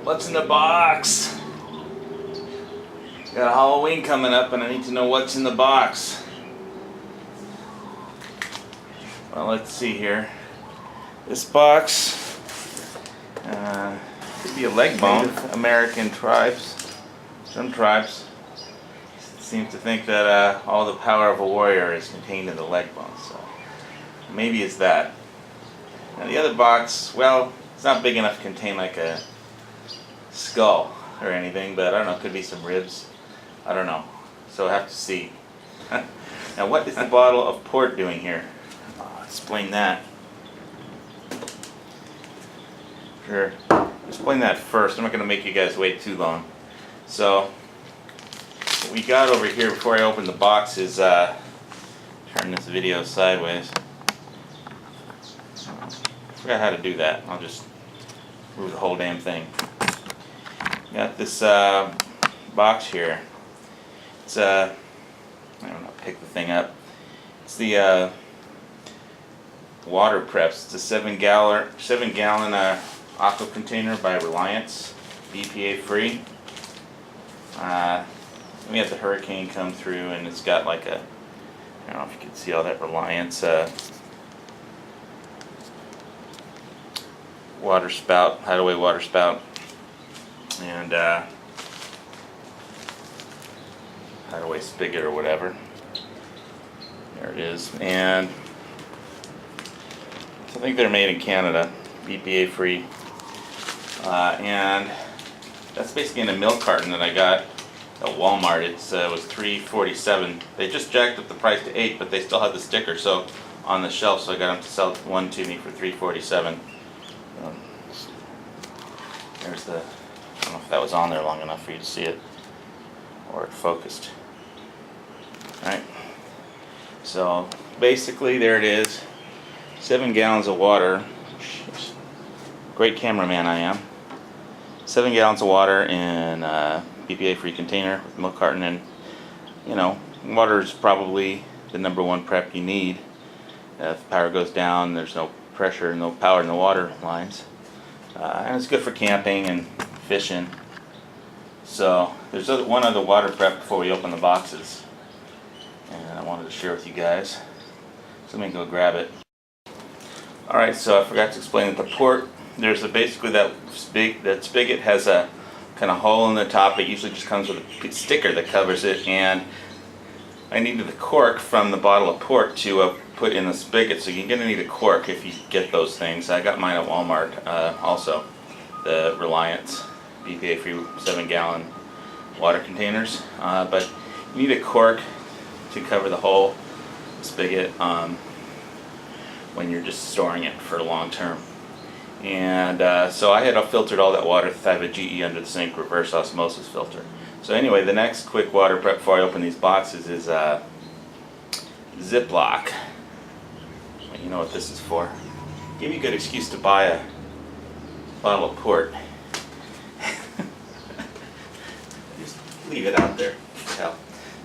What's in the box? Got Halloween coming up and I need to know what's in the box. Well, let's see here. This box could be a leg bone. American tribes, some tribes seem to think that all the power of a warrior is contained in the leg bone, so maybe it's that. Now the other box, well, it's not big enough to contain like a skull or anything, but I don't know, it could be some ribs. I don't know, so I have to see. Now what is the bottle of port doing here? I'll explain that. Sure, explain that first. I'm not going to make you guys wait too long. So what we got over here before I open the box is, turn this video sideways. Forgot how to do that. I'll just move the whole damn thing. Got this box here. It's I don't know, pick the thing up. It's the Water Preps. It's a 7-gallon aqua container by Reliance, BPA free. We had the hurricane come through and it's got like a, I don't know if you can see all that Reliance water spout, hideaway water spout, and hideaway spigot or whatever. There it is. And I think they're made in Canada, BPA free. And that's basically in a milk carton that I got at Walmart. It was $3.47. They just jacked up the price to $8, but they still had the sticker so on the shelf, so I got them to sell one to me for $3.47. There's the, I don't know if that was on there long enough for you to see it, or it focused. Alright, so basically there it is, 7 gallons of water. Great cameraman I am. 7 gallons of water in a BPA free container with milk carton, and you know, water is probably the #1 prep you need. If the power goes down, there's no pressure, no power in the water lines. And it's good for camping and fishing. So there's one other water prep before we open the boxes, and I wanted to share with you guys. So let me go grab it. Alright, so I forgot to explain that the port, there's basically that spigot has a kind of hole in the top. It usually just comes with a sticker that covers it, and I needed the cork from the bottle of port to put in the spigot, so you're going to need a cork if you get those things. I got mine at Walmart also, the Reliance BPA free 7-gallon water containers, but you need a cork to cover the whole spigot when you're just storing it for long term. And so I had filtered all that water. I have a GE under the sink reverse osmosis filter. So anyway, the next quick water prep before I open these boxes is Ziploc. Well, you know what this is for. Give me a good excuse to buy a bottle of port. Just leave it out there. Hell.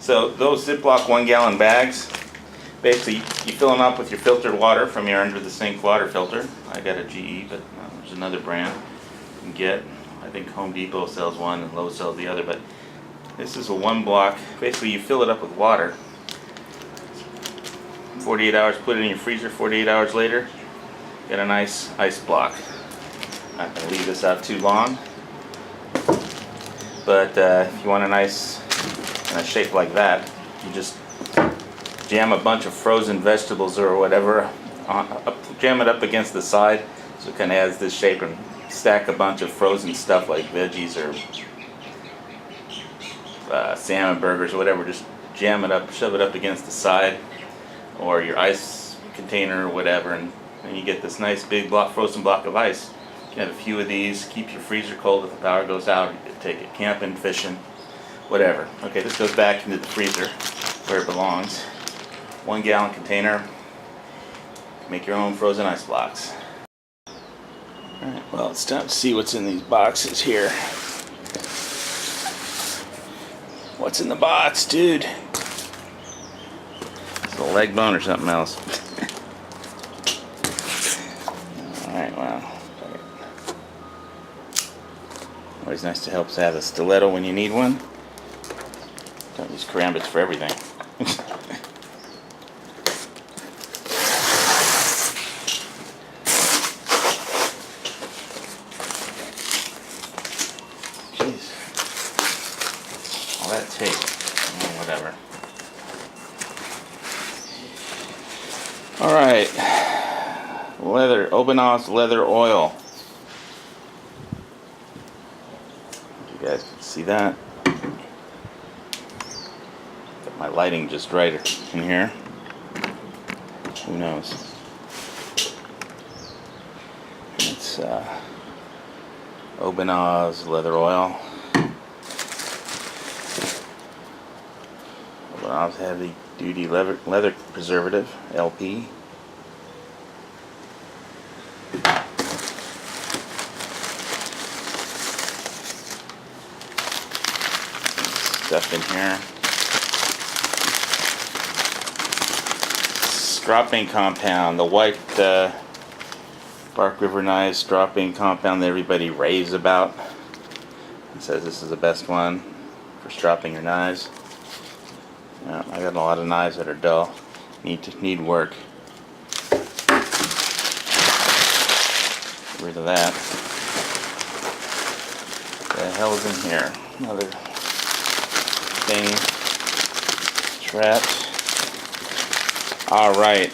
So those Ziploc 1-gallon bags, basically you fill them up with your filtered water from your under the sink water filter. I got a GE, but there's another brand you can get. I think Home Depot sells one and Lowe's sells the other, but this is a 1-block. Basically you fill it up with water. 48 hours, put it in your freezer. 48 hours later, get a nice ice block. Not going to leave this out too long, but if you want a nice kind of shape like that, you just jam a bunch of frozen vegetables or whatever, jam it up against the side so it kind of has this shape, and stack a bunch of frozen stuff like veggies or salmon burgers or whatever. Just jam it up, shove it up against the side or your ice container or whatever, and you get this nice big frozen block of ice. You can have a few of these, keep your freezer cold if the power goes out. You can take it camping, fishing, whatever. Okay, this goes back into the freezer where it belongs. 1-gallon container. Make your own frozen ice blocks. Alright, well, it's time to see what's in these boxes here. What's in the box, dude? Is it a leg bone or something else? Alright, well. Always nice to help have a stiletto when you need one. Don't use karambits for everything. Jeez. All that tape. Oh, whatever. Alright. Leather. Obanaz leather oil. You guys can see that. Got my lighting just right in here. Who knows? It's Obanaz leather oil. Obanaz heavy duty leather preservative, LP. Stuff in here. Stropping compound, the white Bark River knives stropping compound that everybody raves about. It says this is the best one for stropping your knives. Yeah, I got a lot of knives that are dull, need work. Get rid of that. What the hell is in here? Another thing. Trapped. Alright.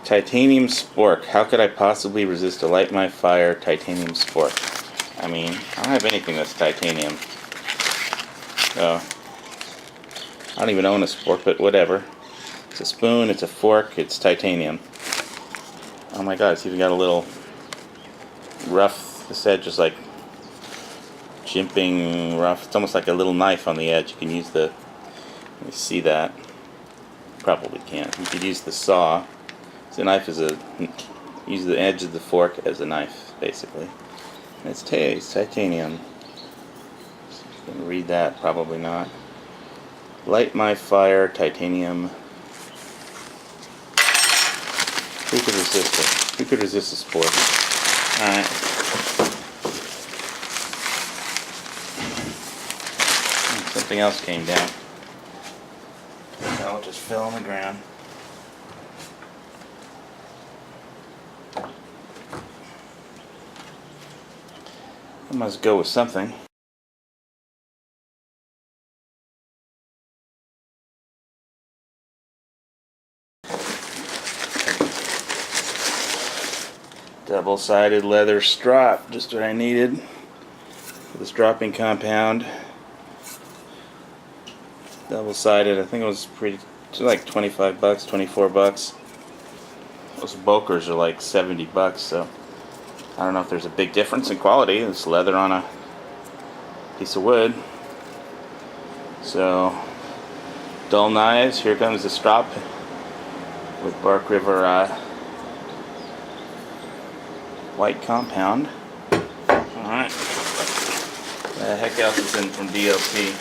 Titanium spork. How could I possibly resist a light my fire titanium spork? I mean, I don't have anything that's titanium. So, I don't even own a spork, but whatever. It's a spoon, it's a fork, it's titanium. Oh my god, it's even got a little rough, this edge is like jimping rough. It's almost like a little knife on the edge. You can use the, let me see that. Probably can't. You could use the saw. The knife is use the edge of the fork as a knife, basically. And it's titanium. You can read that, probably not. Light my fire, titanium. Who could resist it? Who could resist the sport? Alright. Something else came down. No, it just fell on the ground. I must go with something. Double-sided leather strop, just what I needed for the stropping compound. Double-sided, I think it was like 25 bucks, 24 bucks. Those Bokers are like 70 bucks, so I don't know if there's a big difference in quality. It's leather on a piece of wood. So, dull knives. Here comes the strop with Bark River white compound. Alright. The heck else is in from DLT?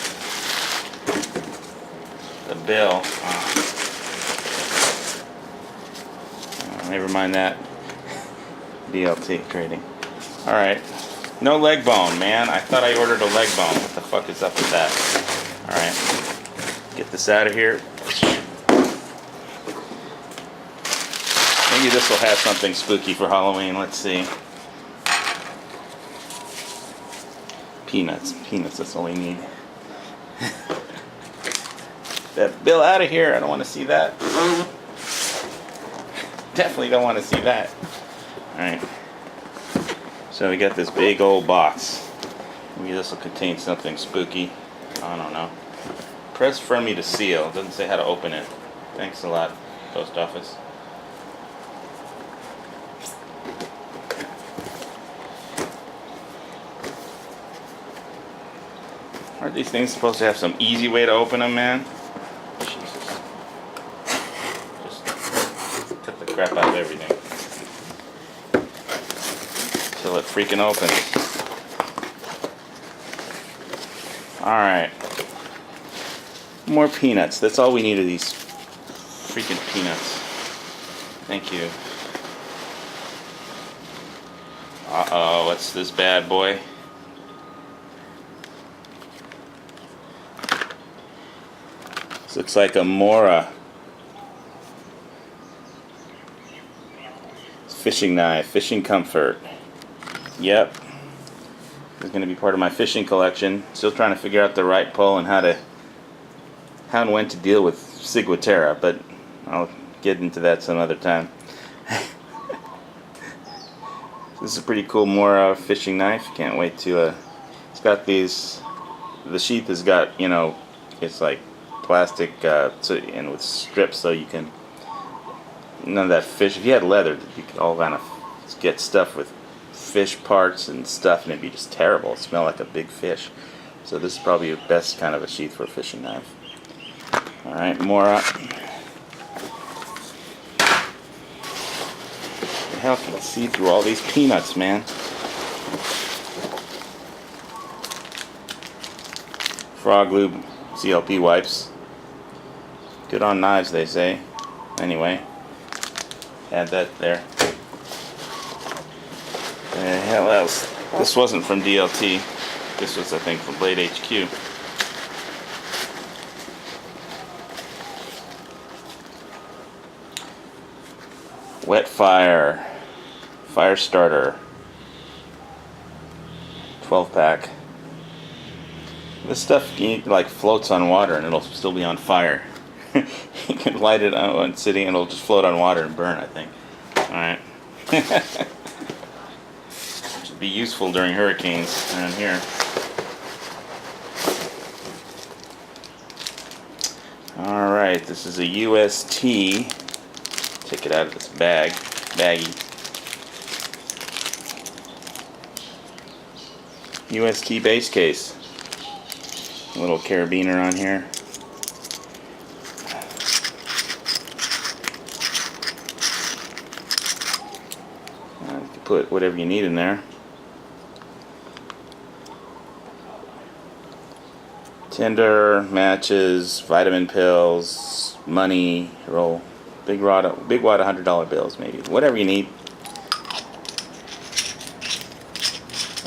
The bill. Never mind that. DLT trading. Alright. No leg bone, man. I thought I ordered a leg bone. What the fuck is up with that? Alright. Get this out of here. Maybe this will have something spooky for Halloween. Let's see. Peanuts. Peanuts, that's all we need. That bill out of here. I don't want to see that. Definitely don't want to see that. Alright. So we got this big old box. Maybe this will contain something spooky. I don't know. Press firmly to seal. It doesn't say how to open it. Thanks a lot, post office. Aren't these things supposed to have some easy way to open them, man? Jesus. Just cut the crap out of everything. Till it freaking opens. Alright. More peanuts. That's all we need of these freaking peanuts. Thank you. Uh-oh, what's this bad boy? This looks like a Mora fishing knife, fishing comfort. Yep. This is going to be part of my fishing collection. Still trying to figure out the right pull and how and when to deal with Ciguatera, but I'll get into that some other time. This is a pretty cool Mora fishing knife. Can't wait to. It's got these. The sheath has got, you know, it's like plastic, and with strips, so you can. None of that fish. If you had leather, you could all kind of get stuff with fish parts and stuff, and it'd be just terrible. It'd smell like a big fish. So this is probably the best kind of a sheath for a fishing knife. All right, Mora. The hell can you see through all these peanuts, man? Frog Lube CLP wipes. Good on knives, they say. Anyway, add that there. The hell else? This wasn't from DLT. This was, I think, from Blade HQ. Wet Fire Fire Starter 12-pack. This stuff like floats on water and it'll still be on fire. You can light it on sitting and it'll just float on water and burn, I think. Alright. Should be useful during hurricanes around here. Alright, this is a UST. Take it out of this baggie. UST base case. A little carabiner on here. You can put whatever you need in there. Tinder, matches, vitamin pills, money, roll. Big wad of $100 bills, maybe. Whatever you need. I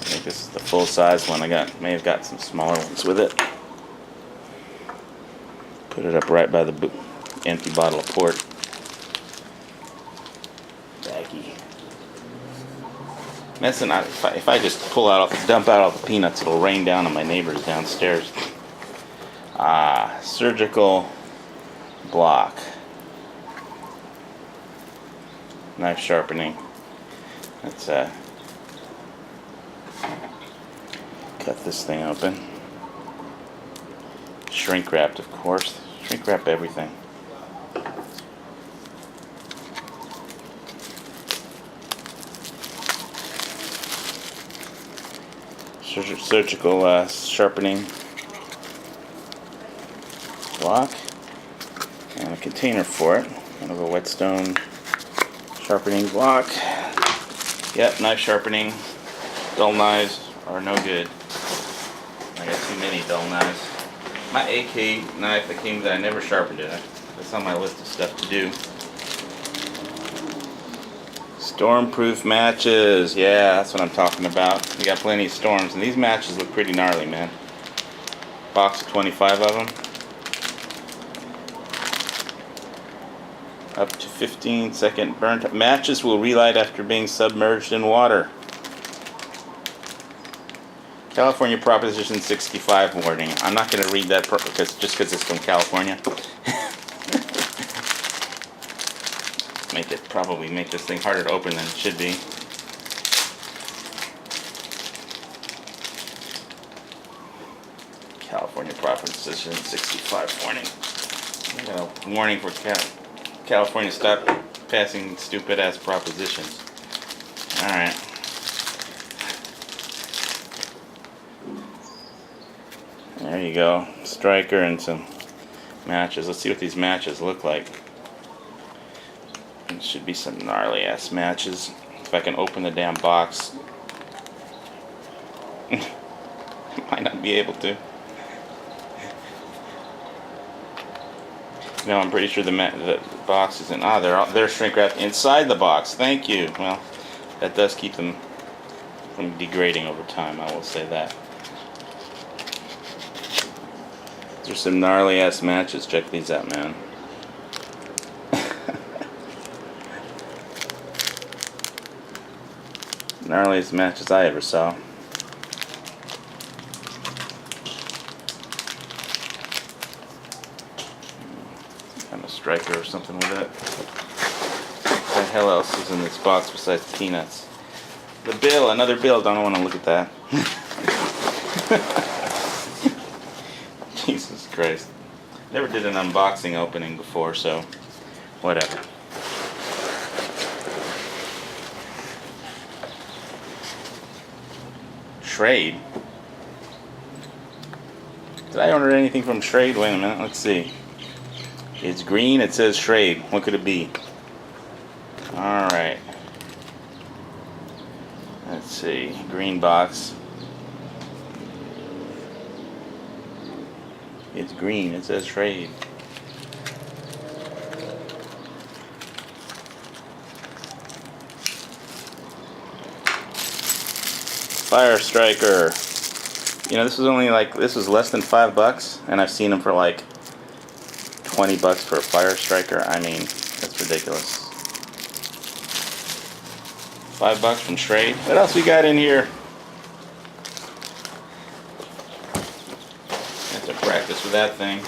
think this is the full size one. May have got some smaller ones with it. Put it up right by the empty bottle of port. Baggy. Messing out. If I just dump out all the peanuts, it'll rain down on my neighbors downstairs. Surgical block. Knife sharpening. Let's cut this thing open. Shrink wrapped, of course. Shrink wrap everything. Surgical sharpening block and a container for it. Kind of a whetstone sharpening block. Yep, knife sharpening. Dull knives are no good. I got too many dull knives. My AK knife that I never sharpened it. That's on my list of stuff to do. Stormproof matches. Yeah, that's what I'm talking about. We got plenty of storms, and these matches look pretty gnarly, man. Box of 25 of them. Up to 15-second burn. Matches will relight after being submerged in water. California Proposition 65 warning. I'm not going to read that just because it's from California. Probably make this thing harder to open than it should be. California Proposition 65 warning. I got a warning for California, stop passing stupid ass propositions. Alright. There you go. Striker and some matches. Let's see what these matches look like. It should be some gnarly ass matches. If I can open the damn box. Might not be able to. No, I'm pretty sure the box isn't. They're shrink wrapped inside the box. Thank you. Well, that does keep them from degrading over time. I will say that. These are some gnarly ass matches. Check these out, man. Gnarliest matches I ever saw. Some kind of striker or something with it. What the hell else is in this box besides peanuts? The bill, another bill. Don't want to look at that. Jesus Christ. Never did an unboxing opening before, so whatever. Schrade. Did I order anything from Schrade? Wait a minute, let's see. It's green, it says Schrade. What could it be? Alright. Let's see. Green box. It's green, it says Schrade. Fire Striker. You know, this was less than $5, and I've seen them for like $20 for a Fire Striker. I mean, that's ridiculous. $5 from Schrade. What else we got in here? I have to practice with that thing.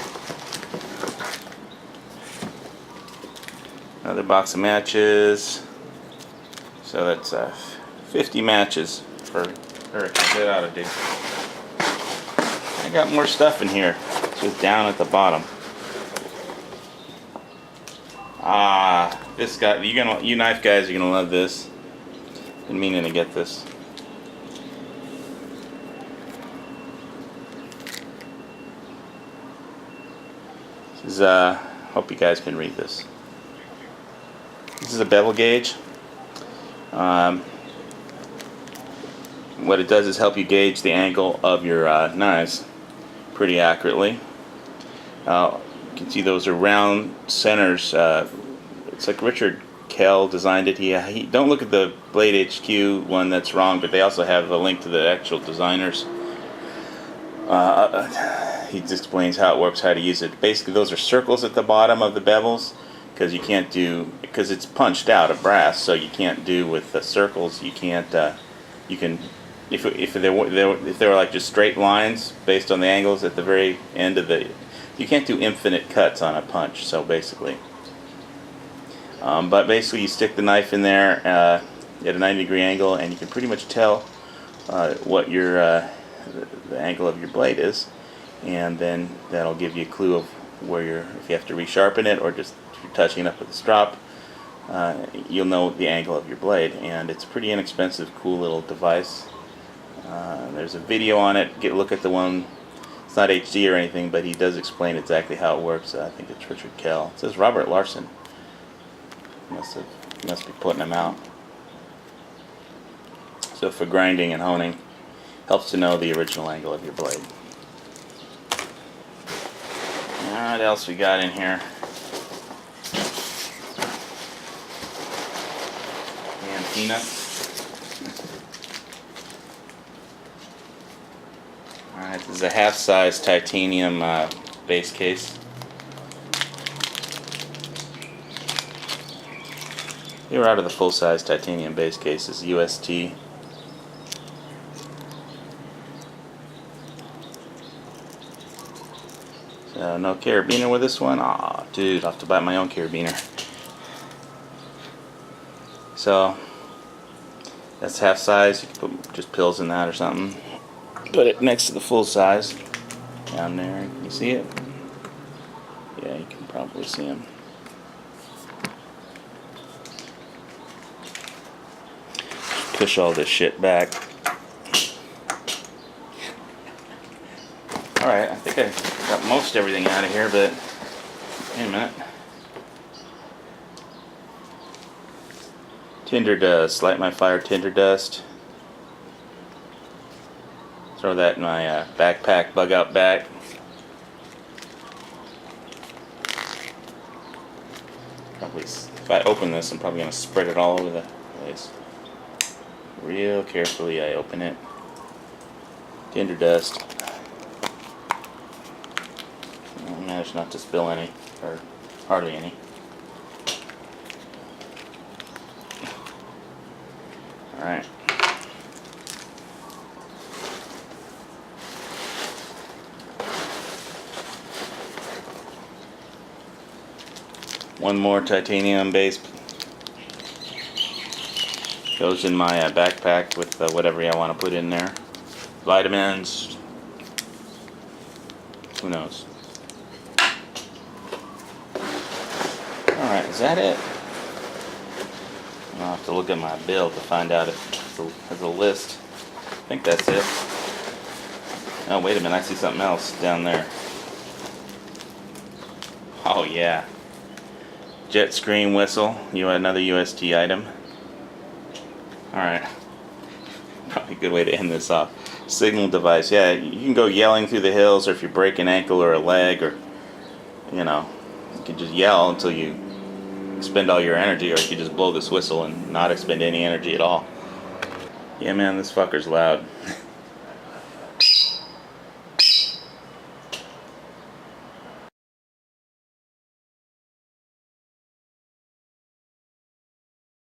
Another box of matches. So that's 50 matches for Hurricane. Get out of dude. I got more stuff in here. It's just down at the bottom. This guy, you knife guys are gonna love this. Been meaning to get this. This is hope you guys can read this. This is a bevel gauge. What it does is help you gauge the angle of your knives pretty accurately. You can see those are round centers. It's like Richard Kell designed it. He don't look at the Blade HQ one, that's wrong, but they also have a link to the actual designers. He just explains how it works, how to use it. Basically, those are circles at the bottom of the bevels, because you can't do, because it's punched out of brass, so you can't do with the circles. You can't. You can, if they were like just straight lines based on the angles at the very end of the, you can't do infinite cuts on a punch. So basically, but basically you stick the knife in there at a 90-degree angle, and you can pretty much tell what your the angle of your blade is, and then that'll give you a clue of where if you have to resharpen it or just if you're touching it up with a strop. You'll know the angle of your blade, and it's a pretty inexpensive, cool little device. There's a video on it. Look at the one. It's not HD or anything, but he does explain exactly how it works. I think it's Richard Kell. It says Robert Larson. Must be putting him out. So for grinding and honing, helps to know the original angle of your blade. What else we got in here? And peanuts. Alright, this is a half-size titanium base case. They were out of the full-size titanium base cases, UST. So no carabiner with this one. Aw, dude, I'll have to buy my own carabiner. So that's half size. You can put just pills in that or something. Put it next to the full size down there. Can you see it? Yeah, you can probably see them. Push all this shit back. Alright, I think I got most everything out of here, but wait a minute. Tinder dust, light my fire tinder dust. Throw that in my backpack, bug out bag. Probably, if I open this, I'm probably going to spread it all over the place. Real carefully I open it. Tinder dust. Managed not to spill any, or hardly any. Alright. One more titanium base goes in my backpack with whatever I want to put in there. Vitamins. Who knows? Alright, is that it? I'll have to look at my bill to find out if it's a list. I think that's it. Oh, wait a minute, I see something else down there. Oh, yeah. Jet scream whistle. Another UST item. Alright. Probably a good way to end this off. Signal device. Yeah, you can go yelling through the hills, or if you break an ankle or a leg, or, you can just yell until you expend all your energy, or you can just blow this whistle and not expend any energy at all. Yeah, man, this fucker's loud.